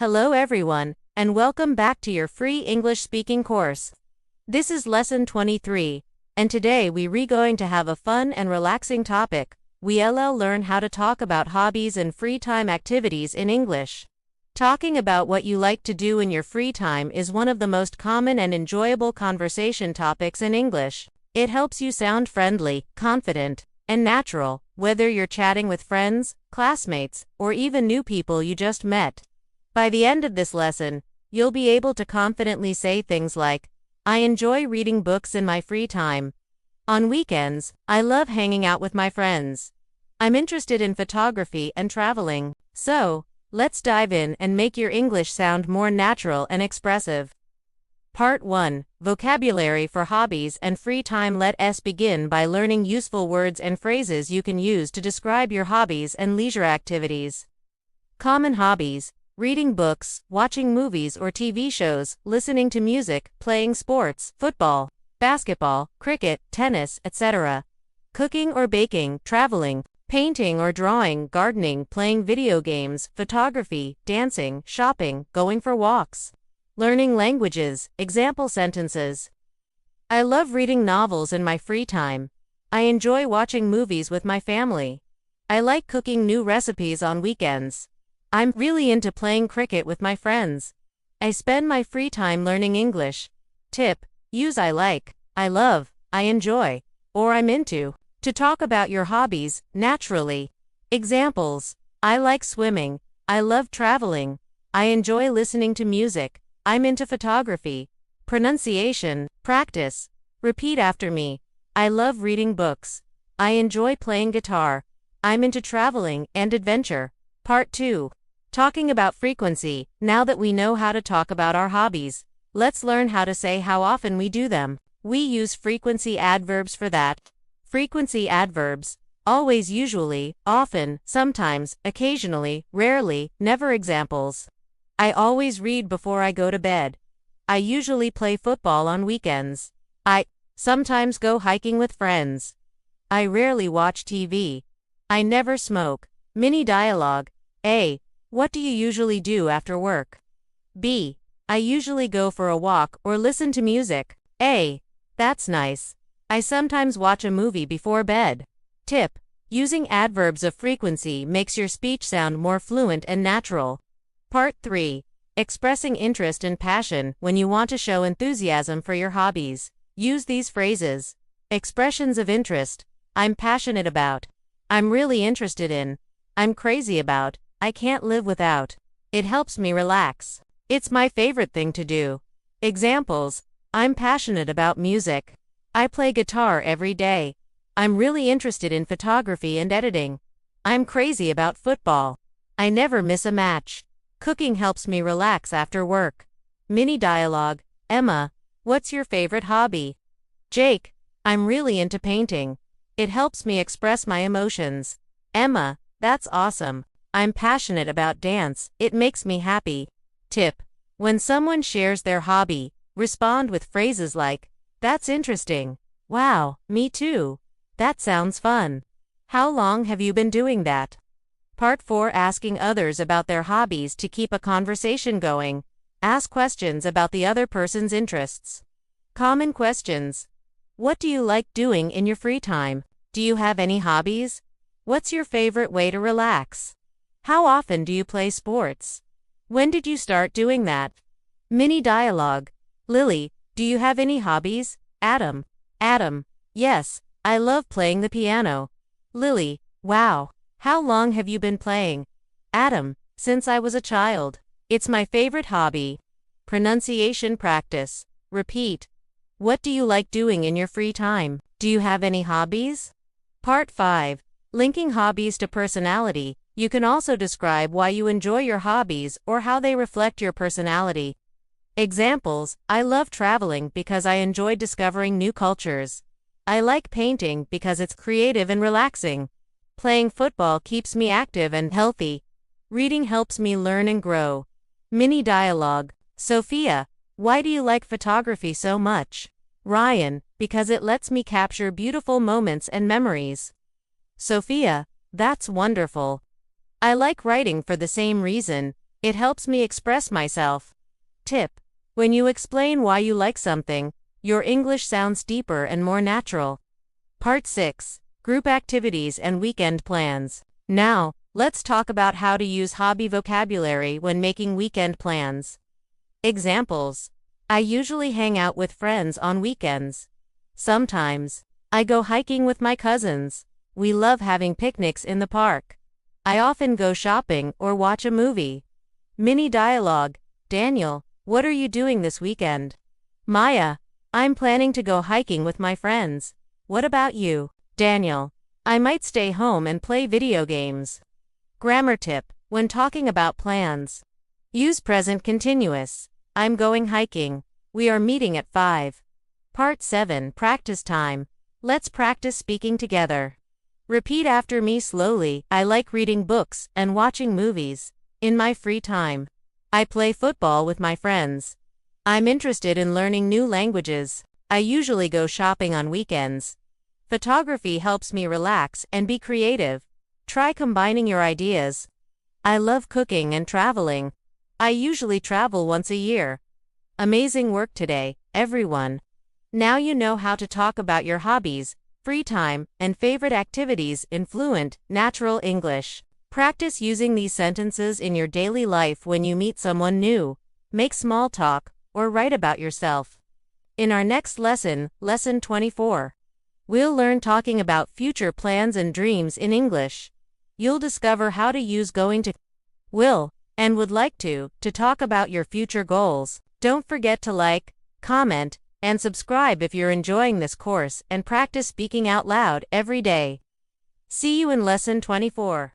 Hello everyone, and welcome back to your free English speaking course. This is lesson 23, and today we're going to have a fun and relaxing topic. We'll learn how to talk about hobbies and free time activities in English. Talking about what you like to do in your free time is one of the most common and enjoyable conversation topics in English. It helps you sound friendly, confident, and natural, whether you're chatting with friends, classmates, or even new people you just met. By the end of this lesson, you'll be able to confidently say things like, I enjoy reading books in my free time. On weekends, I love hanging out with my friends. I'm interested in photography and traveling. So, let's dive in and make your English sound more natural and expressive. Part 1. Vocabulary for hobbies and free time. Let us begin by learning useful words and phrases you can use to describe your hobbies and leisure activities. Common hobbies: reading books, watching movies or TV shows, listening to music, playing sports, football, basketball, cricket, tennis, etc. Cooking or baking, traveling, painting or drawing, gardening, playing video games, photography, dancing, shopping, going for walks. Learning languages. Example sentences. I love reading novels in my free time. I enjoy watching movies with my family. I like cooking new recipes on weekends. I'm really into playing cricket with my friends. I spend my free time learning English. Tip: use I like, I love, I enjoy, or I'm into to talk about your hobbies naturally. Examples: I like swimming. I love traveling. I enjoy listening to music. I'm into photography. Pronunciation, practice. Repeat after me. I love reading books. I enjoy playing guitar. I'm into traveling and adventure. Part 2. Talking about frequency. Now that we know how to talk about our hobbies, let's learn how to say how often we do them. We use frequency adverbs for that. Frequency adverbs: always, usually, often, sometimes, occasionally, rarely, never. Examples: I always read before I go to bed. I usually play football on weekends. I sometimes go hiking with friends. I rarely watch TV. I never smoke. Mini dialogue. A. What do you usually do after work? B. I usually go for a walk or listen to music. A. That's nice. I sometimes watch a movie before bed. Tip: using adverbs of frequency makes your speech sound more fluent and natural. Part 3. Expressing interest and passion. When you want to show enthusiasm for your hobbies, use these phrases. Expressions of interest: I'm passionate about. I'm really interested in. I'm crazy about. I can't live without. It helps me relax. It's my favorite thing to do. Examples: I'm passionate about music. I play guitar every day. I'm really interested in photography and editing. I'm crazy about football. I never miss a match. Cooking helps me relax after work. Mini dialogue. Emma, what's your favorite hobby? Jake, I'm really into painting. It helps me express my emotions. Emma, that's awesome. I'm passionate about dance. It makes me happy. Tip: when someone shares their hobby, respond with phrases like, that's interesting. Wow, me too. That sounds fun. How long have you been doing that? Part 4. Asking others about their hobbies to keep a conversation going. Ask questions about the other person's interests. Common questions. What do you like doing in your free time? Do you have any hobbies? What's your favorite way to relax? How often do you play sports? When did you start doing that? Mini dialogue. Lily, do you have any hobbies? Adam, yes, I love playing the piano. Lily, wow, how long have you been playing? Adam, since I was a child. It's my favorite hobby. Pronunciation practice. Repeat. What do you like doing in your free time? Do you have any hobbies? Part 5. Linking hobbies to personality. You can also describe why you enjoy your hobbies or how they reflect your personality. Examples: I love traveling because I enjoy discovering new cultures. I like painting because it's creative and relaxing. Playing football keeps me active and healthy. Reading helps me learn and grow. Mini dialogue. Sophia, why do you like photography so much? Ryan, because it lets me capture beautiful moments and memories. Sophia, that's wonderful. I like writing for the same reason. It helps me express myself. Tip: when you explain why you like something, your English sounds deeper and more natural. Part 6: Group Activities and Weekend Plans. Now, let's talk about how to use hobby vocabulary when making weekend plans. Examples: I usually hang out with friends on weekends. Sometimes, I go hiking with my cousins. We love having picnics in the park. I often go shopping or watch a movie. Mini dialogue: Daniel, what are you doing this weekend? Maya: I'm planning to go hiking with my friends. What about you? Daniel: I might stay home and play video games. Grammar tip: when talking about plans, use present continuous. I'm going hiking. We are meeting at 5. Part 7: Practice time. Let's practice speaking together. Repeat after me slowly. I like reading books and watching movies. In my free time, I play football with my friends. I'm interested in learning new languages. I usually go shopping on weekends. Photography helps me relax and be creative. Try combining your ideas. I love cooking and traveling. I usually travel once a year. Amazing work today, everyone. Now you know how to talk about your hobbies, free time, and favorite activities in fluent, natural English. Practice using these sentences in your daily life when you meet someone new, make small talk, or write about yourself. In our next lesson, Lesson 24, we'll learn talking about future plans and dreams in English. You'll discover how to use going to, will, and would like to talk about your future goals. Don't forget to like, comment, and subscribe if you're enjoying this course and practice speaking out loud every day. See you in Lesson 24.